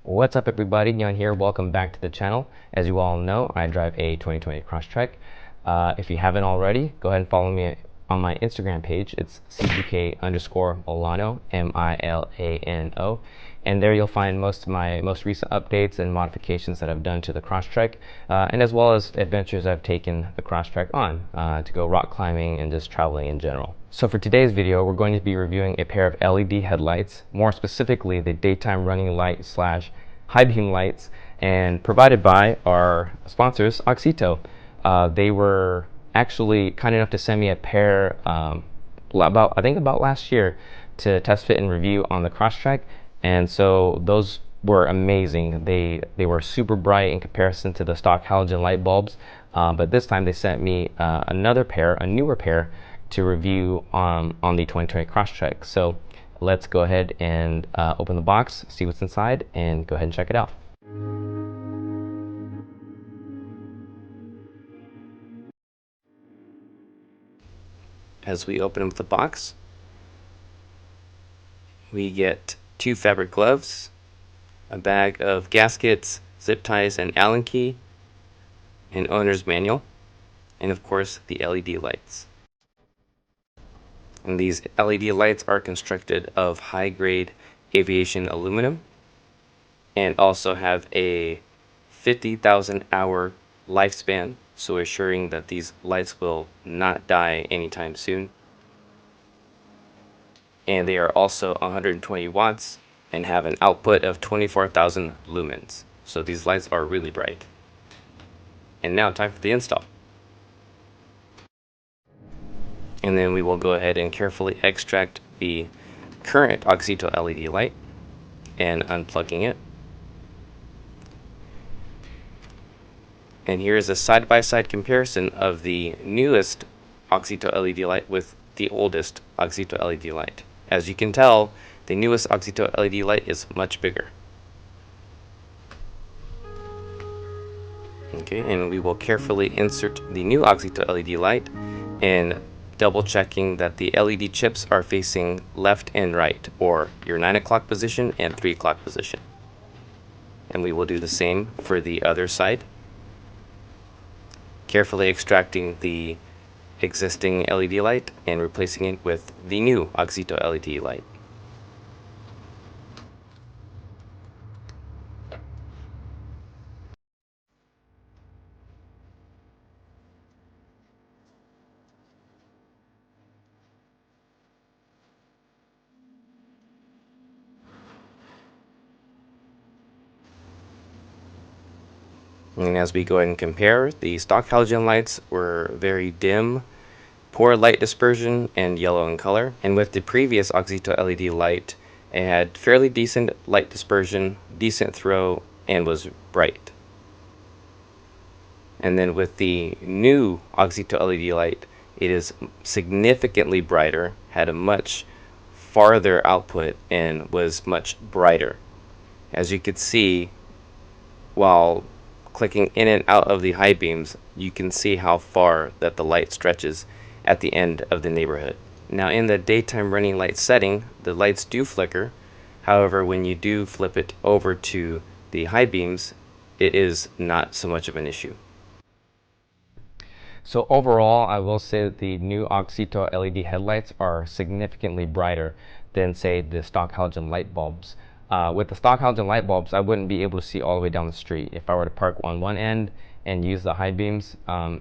What's up everybody, Nhan here. Welcome back to the channel. As you all know, I drive a 2020 Crosstrek. If you haven't already, go ahead and follow me on my Instagram page. It's CGK_Milano, Milano. And there you'll find most of my most recent updates and modifications that I've done to the Crosstrek, and as well as adventures I've taken the Crosstrek on to go rock climbing and just traveling in general. So for today's video, we're going to be reviewing a pair of LED headlights, more specifically the daytime running light slash high beam lights, and provided by our sponsors, AUXITO. They were actually kind enough to send me a pair about last year to test fit and review on the Crosstrek, and so those were amazing. They were super bright in comparison to the stock halogen light bulbs, but this time they sent me another pair, a newer pair, to review on the 2020 Crosstrek. So let's go ahead and open the box, see what's inside, and go ahead and check it out. As we open up the box, we get 2 fabric gloves, a bag of gaskets, zip ties, and Allen key, an owner's manual, and of course the LED lights. And these LED lights are constructed of high-grade aviation aluminum and also have a 50,000 hour lifespan, so assuring that these lights will not die anytime soon. And they are also 120 watts and have an output of 24,000 lumens. So these lights are really bright. And now time for the install. And then we will go ahead and carefully extract the current AUXITO LED light and unplugging it. And here is a side-by-side comparison of the newest AUXITO LED light with the oldest AUXITO LED light. As you can tell, the newest AUXITO LED light is much bigger. Okay, and we will carefully insert the new AUXITO LED light and double checking that the LED chips are facing left and right, or your 9 o'clock position and 3 o'clock position. And we will do the same for the other side, carefully extracting the existing LED light and replacing it with the new AUXITO LED light. And as we go ahead and compare, the stock halogen lights were very dim, poor light dispersion, and yellow in color. And with the previous AUXITO LED light, it had fairly decent light dispersion, decent throw, and was bright. And then with the new AUXITO LED light, it is significantly brighter, had a much farther output, and was much brighter. As you could see, while clicking in and out of the high beams, you can see how far that the light stretches at the end of the neighborhood. Now in the daytime running light setting, the lights do flicker. However, when you do flip it over to the high beams, it is not so much of an issue. So overall, I will say that the new AUXITO LED headlights are significantly brighter than, say, the stock halogen light bulbs. With the stock halogen light bulbs, I wouldn't be able to see all the way down the street. If I were to park on one end and use the high beams,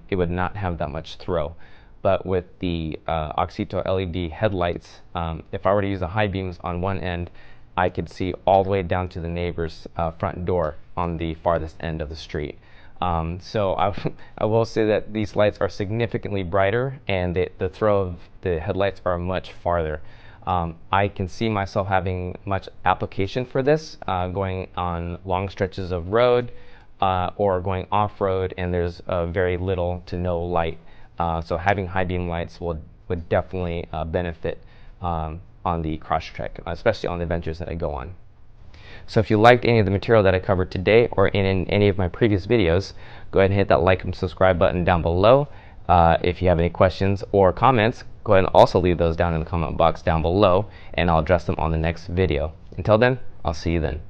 it would not have that much throw. But with the AUXITO LED headlights, if I were to use the high beams on one end, I could see all the way down to the neighbor's front door on the farthest end of the street. So I will say that these lights are significantly brighter, and the throw of the headlights are much farther. I can see myself having much application for this, going on long stretches of road or going off-road, and there's very little to no light. So having high beam lights would definitely benefit on the Crosstrek, especially on the adventures that I go on. So if you liked any of the material that I covered today or in any of my previous videos, go ahead and hit that like and subscribe button down below. If you have any questions or comments, go ahead and also leave those down in the comment box down below, and I'll address them on the next video. Until then, I'll see you then.